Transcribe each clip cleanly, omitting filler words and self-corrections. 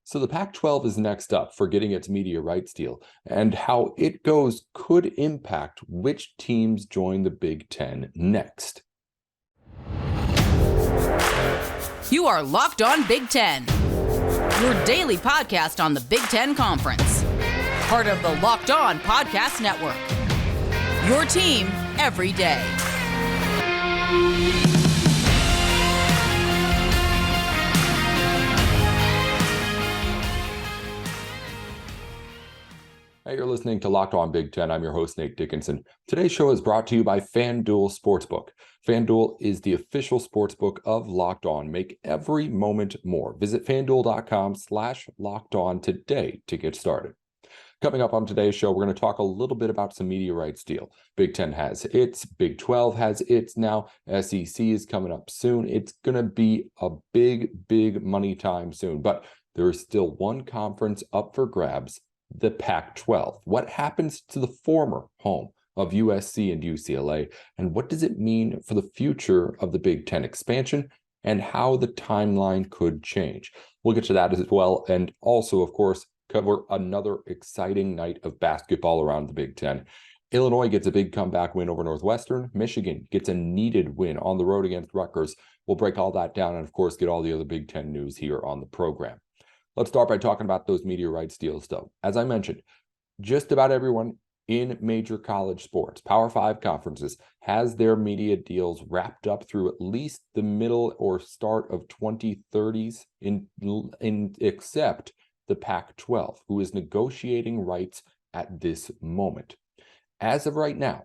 So the Pac-12 is next up for getting its media rights deal, and how it goes could impact which teams join the Big Ten next. You are Locked On Big Ten, your daily podcast on the Big Ten Conference. Part of the Locked On Podcast Network, your team every day. Hey, you're listening to Locked On Big Ten. I'm your host, Nate Dickinson. Today's show is brought to you by FanDuel Sportsbook. FanDuel is the official sportsbook of Locked On. Make every moment more. Visit FanDuel.com/LockedOn today to get started. Coming up on today's show, we're going to talk a little bit about some media rights deal. Big Ten has its, Big 12 has its now, SEC is coming up soon. It's going to be a big money time soon, but there is still one conference up for grabs, the Pac-12. What happens to the former home of USC and UCLA, and what does it mean for the future of the Big Ten expansion and how the timeline could change? We'll get to that as well, and also, of course, cover another exciting night of basketball around the Big Ten. Illinois gets a big comeback win over Northwestern. Michigan gets a needed win on the road against Rutgers. We'll break all that down and, of course, get all the other Big Ten news here on the program. Let's start by talking about those media rights deals, though. As I mentioned, just about everyone in major college sports, Power 5 conferences, has their media deals wrapped up through at least the middle or start of 2030s, except the Pac-12, who is negotiating rights at this moment. As of right now,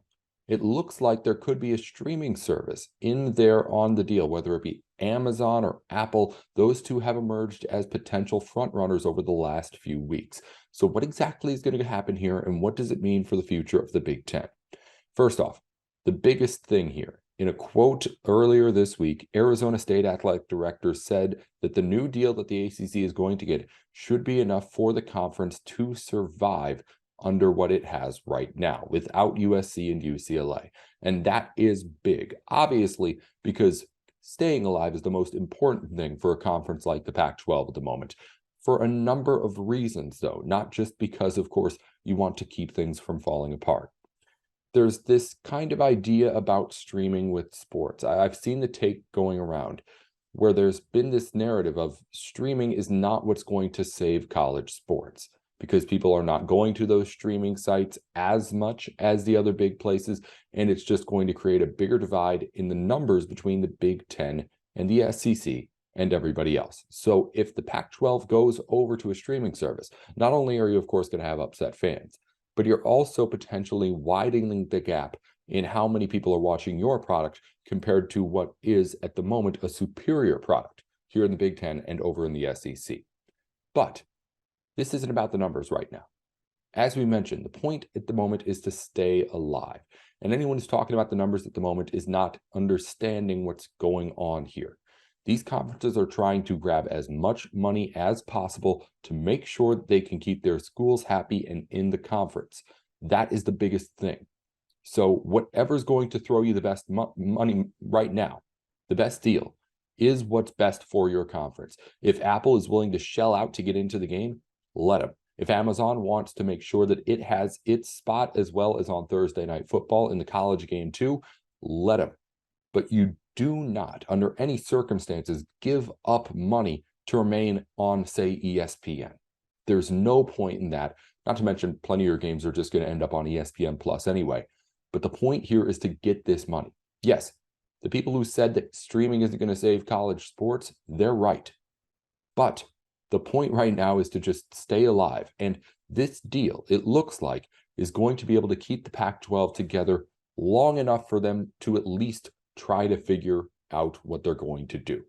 it looks like there could be a streaming service in there on the deal, whether it be Amazon or Apple. Those two have emerged as potential frontrunners over the last few weeks. So what exactly is going to happen here, and what does it mean for the future of the Big Ten? First off, the biggest thing here, in a quote earlier this week, Arizona State Athletic Director said that the new deal that the ACC is going to get should be enough for the conference to survive under what it has right now without USC and UCLA. And that is big, obviously, because staying alive is the most important thing for a conference like the Pac-12 at the moment, for a number of reasons, though, not just because, of course, you want to keep things from falling apart. There's this kind of idea about streaming with sports. I've seen the take going around where there's been this narrative of streaming is not what's going to save college sports, because people are not going to those streaming sites as much as the other big places, and it's just going to create a bigger divide in the numbers between the Big Ten and the SEC and everybody else. So if the Pac-12 goes over to a streaming service, not only are you, of course, going to have upset fans, but you're also potentially widening the gap in how many people are watching your product compared to what is, at the moment, a superior product here in the Big Ten and over in the SEC. But this isn't about the numbers right now. As we mentioned, the point at the moment is to stay alive. And anyone who's talking about the numbers at the moment is not understanding what's going on here. These conferences are trying to grab as much money as possible to make sure that they can keep their schools happy and in the conference. That is the biggest thing. So whatever's going to throw you the best money right now, the best deal, is what's best for your conference. If Apple is willing to shell out to get into the game, let them. If Amazon wants to make sure that it has its spot as well as on Thursday Night Football in the college game too, let them. But you do not, under any circumstances, give up money to remain on, say, ESPN. There's no point in that. Not to mention, plenty of your games are just going to end up on ESPN Plus anyway. But the point here is to get this money. Yes, the people who said that streaming isn't going to save college sports, they're right. But the point right now is to just stay alive. And this deal, it looks like, is going to be able to keep the Pac-12 together long enough for them to at least try to figure out what they're going to do.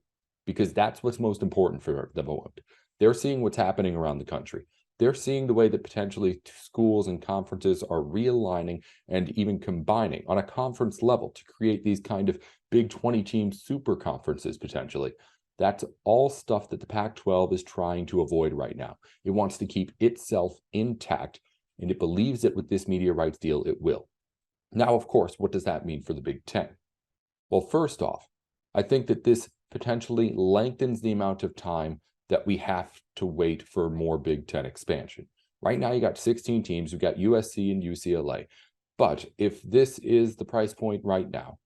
Because that's what's most important for the moment. They're seeing what's happening around the country. They're seeing the way that potentially schools and conferences are realigning and even combining on a conference level to create these kind of big 20-team super conferences potentially. That's all stuff that the Pac-12 is trying to avoid right now. It wants to keep itself intact, and it believes that with this media rights deal, it will. Now, of course, what does that mean for the Big Ten? Well, first off, I think that this potentially lengthens the amount of time that we have to wait for more Big Ten expansion. Right now, you got 16 teams. You've got USC and UCLA. But if this is the price point right now,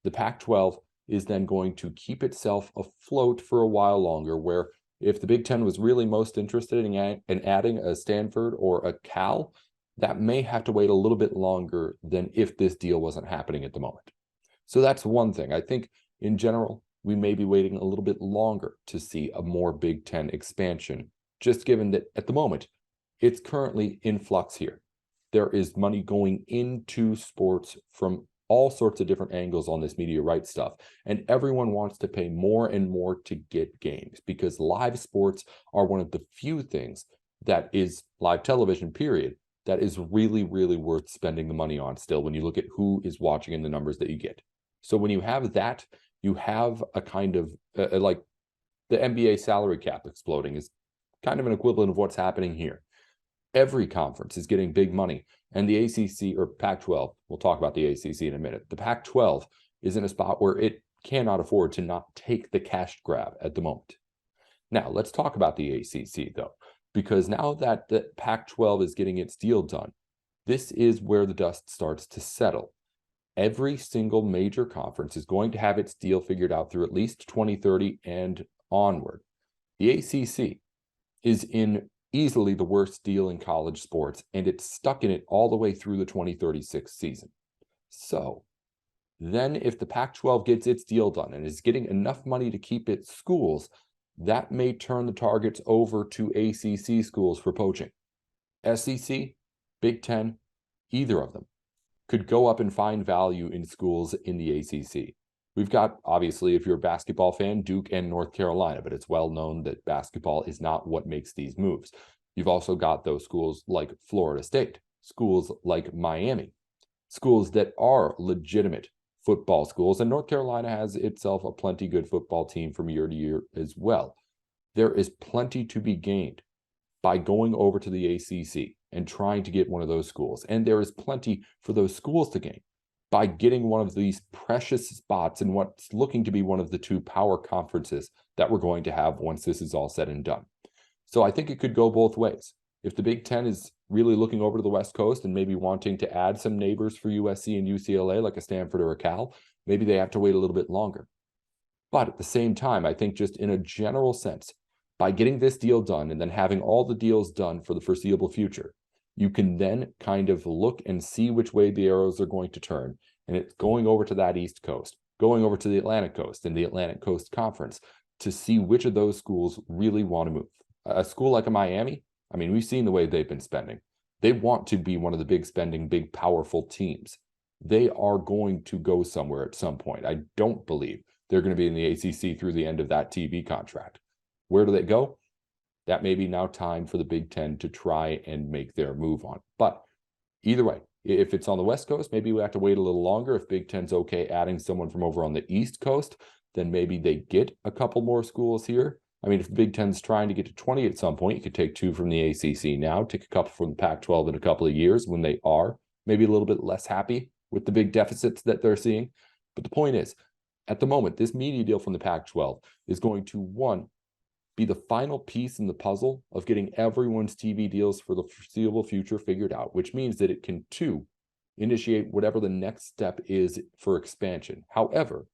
the Pac-12 is then going to keep itself afloat for a while longer, where if the Big Ten was really most interested in adding a Stanford or a Cal, that may have to wait a little bit longer than if this deal wasn't happening at the moment. So that's one thing. I think in general, we may be waiting a little bit longer to see a more Big Ten expansion, just given that at the moment, it's currently in flux here. There is money going into sports from all sorts of different angles on this media rights stuff. And everyone wants to pay more and more to get games, because live sports are one of the few things that is live television, period, that is really, really worth spending the money on still when you look at who is watching and the numbers that you get. So when you have that, you have a kind of like the NBA salary cap exploding is kind of an equivalent of what's happening here. Every conference is getting big money, and the ACC or Pac-12, we'll talk about the ACC in a minute. The Pac-12 is in a spot where it cannot afford to not take the cash grab at the moment. Now, let's talk about the ACC, though, because now that the Pac-12 is getting its deal done, this is where the dust starts to settle. Every single major conference is going to have its deal figured out through at least 2030 and onward. The ACC is in easily the worst deal in college sports, and it's stuck in it all the way through the 2036 season. So then if the Pac-12 gets its deal done and is getting enough money to keep its schools, that may turn the targets over to ACC schools for poaching. SEC, Big Ten, either of them could go up and find value in schools in the ACC. We've got, obviously, if you're a basketball fan, Duke and North Carolina, but it's well known that basketball is not what makes these moves. You've also got those schools like Florida State, schools like Miami, schools that are legitimate football schools, and North Carolina has itself a plenty good football team from year to year as well. There is plenty to be gained by going over to the ACC and trying to get one of those schools. And there is plenty for those schools to gain by getting one of these precious spots in what's looking to be one of the two power conferences that we're going to have once this is all said and done. So I think it could go both ways. If the Big Ten is really looking over to the West Coast and maybe wanting to add some neighbors for USC and UCLA, like a Stanford or a Cal, maybe they have to wait a little bit longer. But at the same time, I think just in a general sense, by getting this deal done and then having all the deals done for the foreseeable future, you can then kind of look and see which way the arrows are going to turn. And it's going over to that East Coast, going over to the Atlantic Coast and the Atlantic Coast Conference to see which of those schools really want to move. A school like a Miami, I mean, we've seen the way they've been spending. They want to be one of the big spending, big powerful teams. They are going to go somewhere at some point. I don't believe they're going to be in the ACC through the end of that TV contract. Where do they go? That may be now time for the Big Ten to try and make their move on. But either way, if it's on the West Coast, maybe we have to wait a little longer. If Big Ten's okay adding someone from over on the East Coast, then maybe they get a couple more schools here. I mean, if the Big Ten's trying to get to 20 at some point, you could take 2 from the ACC now, take a couple from the Pac-12 in a couple of years when they are maybe a little bit less happy with the big deficits that they're seeing. But the point is, at the moment, this media deal from the Pac-12 is going to, one, be the final piece in the puzzle of getting everyone's TV deals for the foreseeable future figured out, which means that it can, 2, initiate whatever the next step is for expansion. However,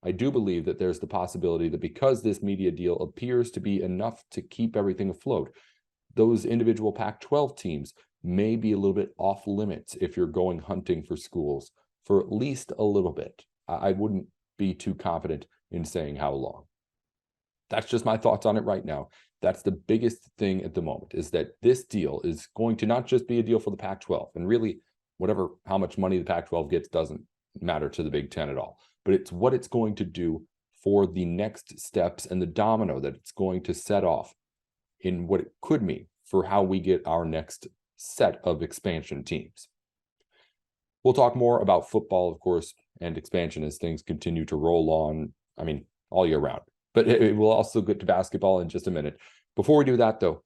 I do believe that there's the possibility that because this media deal appears to be enough to keep everything afloat, those individual Pac-12 teams may be a little bit off limits if you're going hunting for schools for at least a little bit. I wouldn't be too confident in saying how long. That's just my thoughts on it right now. That's the biggest thing at the moment, is that this deal is going to not just be a deal for the Pac-12, and really how much money the Pac-12 gets doesn't matter to the Big Ten at all, but it's what it's going to do for the next steps and the domino that it's going to set off in what it could mean for how we get our next set of expansion teams. We'll talk more about football, of course, and expansion as things continue to roll on, all year round. But we'll also get to basketball in just a minute. Before we do that, though,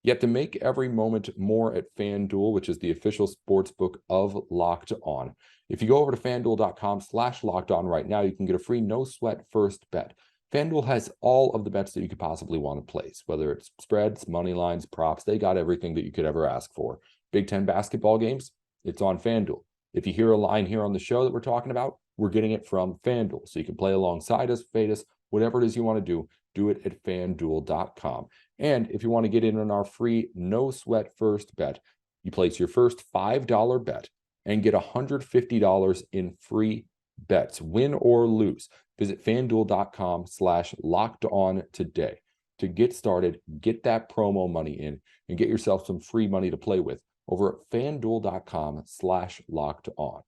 you have to make every moment more at FanDuel, which is the official sports book of Locked On. If you go over to FanDuel.com/LockedOn right now, you can get a free no-sweat first bet. FanDuel has all of the bets that you could possibly want to place, whether it's spreads, money lines, props. They got everything that you could ever ask for. Big Ten basketball games, it's on FanDuel. If you hear a line here on the show that we're talking about, we're getting it from FanDuel. So you can play alongside us, fade us, whatever it is you want to do it at FanDuel.com. And if you want to get in on our free no sweat first bet, you place your first $5 bet and get $150 in free bets, win or lose. Visit FanDuel.com/lockedon today to get started, get that promo money in, and get yourself some free money to play with over at FanDuel.com/lockedon.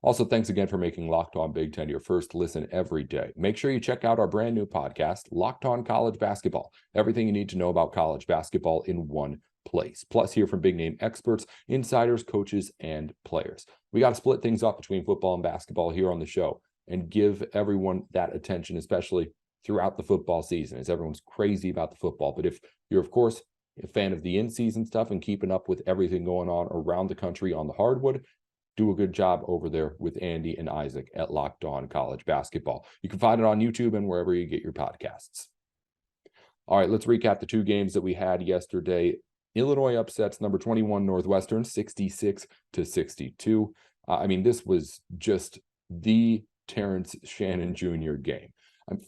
Also, thanks again for making Locked On Big Ten your first listen every day. Make sure you check out our brand new podcast, Locked On College Basketball. Everything you need to know about college basketball in one place. Plus, hear from big name experts, insiders, coaches, and players. We got to split things up between football and basketball here on the show and give everyone that attention, especially throughout the football season, as everyone's crazy about the football. But if you're, of course, a fan of the in-season stuff and keeping up with everything going on around the country on the hardwood, do a good job over there with Andy and Isaac at Locked On College Basketball. You can find it on YouTube and wherever you get your podcasts. All right, let's recap the two games that we had yesterday. Illinois upsets number 21 Northwestern 66-62. This was just the Terrence Shannon Jr. game.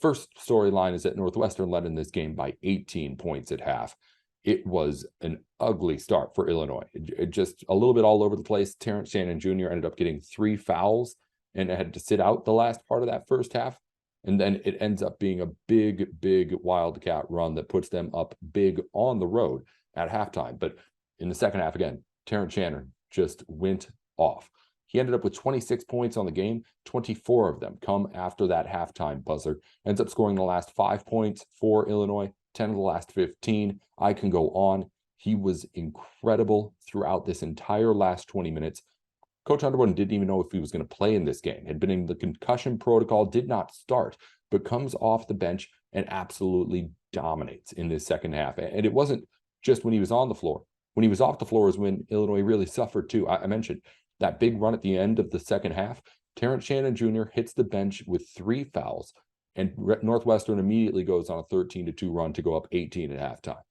First storyline is that Northwestern led in this game by 18 points at half. It was an ugly start for Illinois. It just a little bit all over the place. Terrence Shannon Jr. ended up getting 3 fouls and had to sit out the last part of that first half. And then it ends up being a big, big Wildcat run that puts them up big on the road at halftime. But in the second half, again, Terrence Shannon just went off. He ended up with 26 points on the game. 24 of them come after that halftime buzzer. Ends up scoring the last 5 points for Illinois, 10 of the last 15. I can go on. He was incredible throughout this entire last 20 minutes. Coach Underwood didn't even know if he was going to play in this game. Had been in the concussion protocol, did not start, but comes off the bench and absolutely dominates in this second half. And it wasn't just when he was on the floor. When he was off the floor is when Illinois really suffered too. I mentioned that big run at the end of the second half. Terrence Shannon Jr. hits the bench with 3 fouls, and Northwestern immediately goes on a 13-2 run to go up 18 at halftime.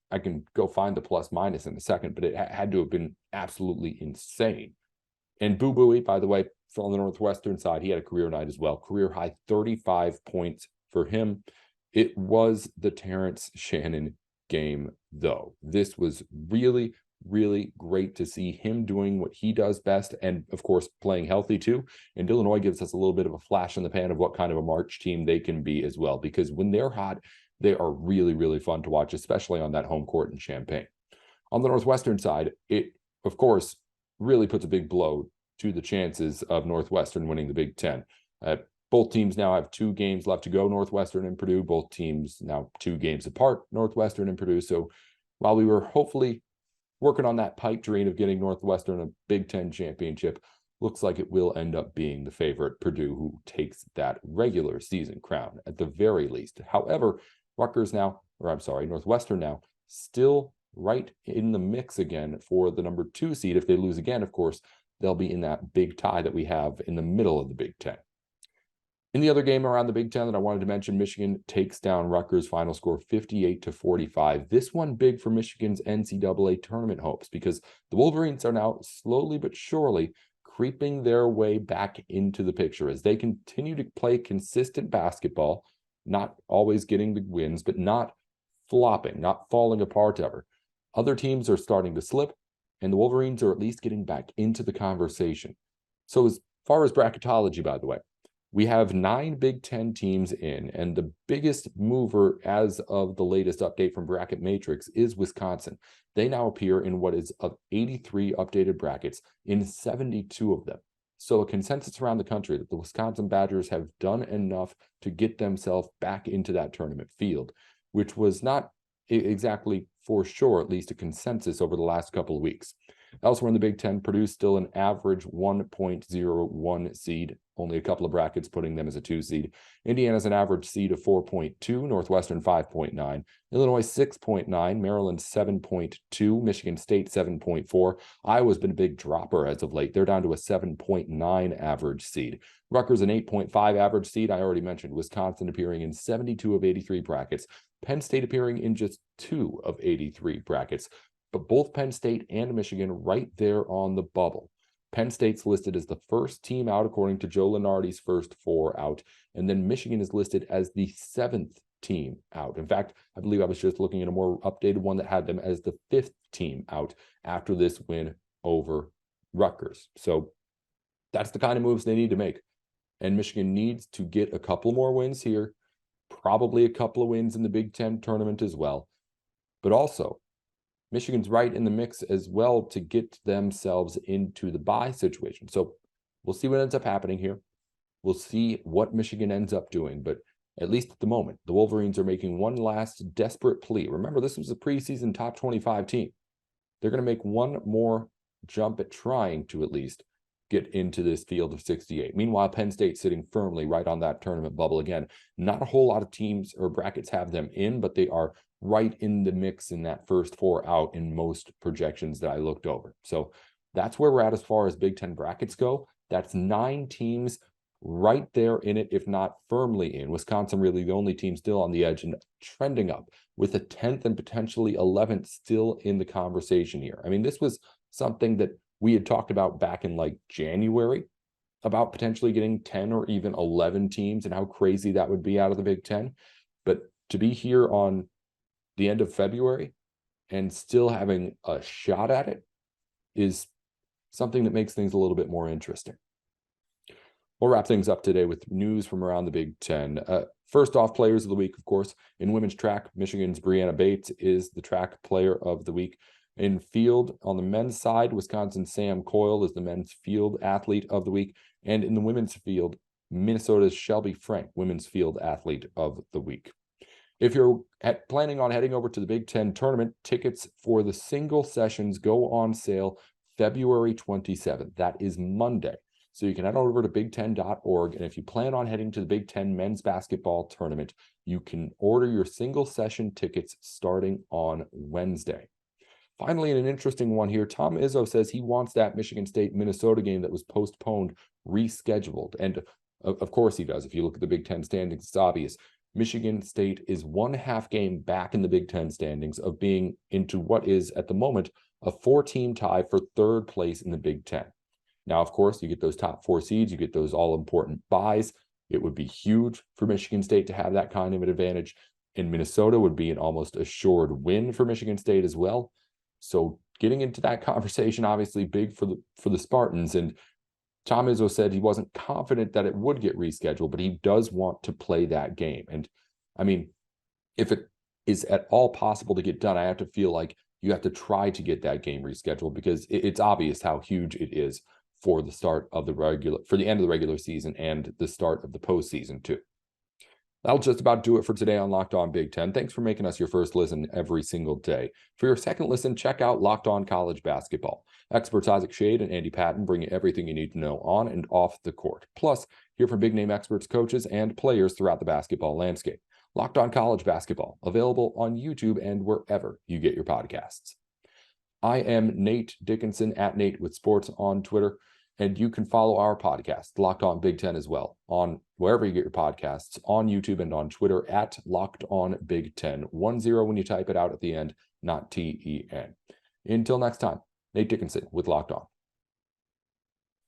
I can go find the plus minus in a second, but it had to have been absolutely insane. And Boo Buie, by the way, from the Northwestern side, he had a career night as well. Career high 35 points for him. It was the Terrence Shannon game, though. This was really, really great to see him doing what he does best, and of course playing healthy too. And Illinois gives us a little bit of a flash in the pan of what kind of a March team they can be as well, because when they're hot, they are really, really fun to watch, especially on that home court in Champaign. On the Northwestern side, it of course really puts a big blow to the chances of Northwestern winning the Big Ten. Both teams now have 2 games left to go, Northwestern and Purdue. Both teams now 2 games apart, Northwestern and Purdue. So while we were hopefully working on that pipe dream of getting Northwestern a Big Ten championship, looks like it will end up being the favorite, Purdue, who takes that regular season crown at the very least. However, Northwestern now still right in the mix again for the number 2 seed. If they lose again, of course, they'll be in that big tie that we have in the middle of the Big Ten. In the other game around the Big Ten that I wanted to mention, Michigan takes down Rutgers, final score 58-45. This one big for Michigan's NCAA tournament hopes, because the Wolverines are now slowly but surely creeping their way back into the picture as they continue to play consistent basketball, not always getting the wins, but not flopping, not falling apart ever. Other teams are starting to slip, and the Wolverines are at least getting back into the conversation. So as far as bracketology, by the way, we have 9 Big Ten teams in, and the biggest mover as of the latest update from Bracket Matrix is Wisconsin. They now appear in what is of 83 updated brackets in 72 of them. So a consensus around the country that the Wisconsin Badgers have done enough to get themselves back into that tournament field, which was not exactly for sure, at least a consensus over the last couple of weeks. Elsewhere in the Big Ten, Purdue still an average 1.01 seed, only a couple of brackets putting them as a 2 seed. Indiana's an average seed of 4.2, Northwestern 5.9, Illinois 6.9, Maryland 7.2, Michigan State 7.4. Iowa's been a big dropper as of late. They're down to a 7.9 average seed. Rutgers an 8.5 average seed. I already mentioned Wisconsin appearing in 72 of 83 brackets. Penn State appearing in just 2 of 83 brackets. But both Penn State and Michigan right there on the bubble. Penn State's listed as the first team out according to Joe Lunardi's first 4 out. And then Michigan is listed as the 7th team out. In fact, I believe I was just looking at a more updated one that had them as the 5th team out after this win over Rutgers. So that's the kind of moves they need to make. And Michigan needs to get a couple more wins here, probably a couple of wins in the Big Ten tournament as well. But also, Michigan's right in the mix as well to get themselves into the bye situation. So we'll see what ends up happening here. We'll see what Michigan ends up doing. But at least at the moment, the Wolverines are making one last desperate plea. Remember, this was a preseason top 25 team. They're going to make one more jump at trying to at least get into this field of 68. Meanwhile, Penn State sitting firmly right on that tournament bubble again. Not a whole lot of teams or brackets have them in, but they are right in the mix in that first 4 out in most projections that I looked over. So that's where we're at as far as Big Ten brackets go. That's 9 teams right there in it, if not firmly in. Wisconsin really the only team still on the edge and trending up with a 10th and potentially 11th still in the conversation here. I mean, this was something that we had talked about back in like January about potentially getting 10 or even 11 teams and how crazy that would be out of the Big Ten. But to be here on the end of February and still having a shot at it is something that makes things a little bit more interesting. We'll wrap things up today with news from around the Big Ten. First off, players of the week, of course, in women's track, Michigan's Brianna Bates is the track player of the week. In field, on the men's side, Wisconsin's Sam Coyle is the men's field athlete of the week. And in the women's field, Minnesota's Shelby Frank, women's field athlete of the week. If you're planning on heading over to the Big Ten tournament, tickets for the single sessions go on sale February 27th. That is Monday. So you can head over to big10.org. And if you plan on heading to the Big Ten men's basketball tournament, you can order your single session tickets starting on Wednesday. Finally, in an interesting one here, Tom Izzo says he wants that Michigan State-Minnesota game that was postponed rescheduled. And of course he does. If you look at the Big Ten standings, it's obvious. Michigan State is 1.5 game back in the Big Ten standings of being into what is, at the moment, a 4-team tie for 3rd place in the Big Ten. Now, of course, you get those top 4 seeds, you get those all-important buys. It would be huge for Michigan State to have that kind of an advantage. And Minnesota would be an almost assured win for Michigan State as well. So getting into that conversation, obviously big for the Spartans. And Tom Izzo said he wasn't confident that it would get rescheduled, but he does want to play that game. And I mean, if it is at all possible to get done, I have to feel like you have to try to get that game rescheduled because it's obvious how huge it is for the start of for the end of the regular season and the start of the postseason too. That'll just about do it for today on Locked On Big Ten. Thanks for making us your first listen every single day. For your second listen, check out Locked On College Basketball. Experts Isaac Shade and Andy Patton bring you everything you need to know on and off the court. Plus, hear from big-name experts, coaches, and players throughout the basketball landscape. Locked On College Basketball, available on YouTube and wherever you get your podcasts. I am Nate Dickinson, at Nate with Sports on Twitter. And you can follow our podcast, Locked On Big Ten, as well, on wherever you get your podcasts, on YouTube and on Twitter, at Locked On Big Ten. 10 when you type it out at the end, not TEN. Until next time, Nate Dickinson with Locked On.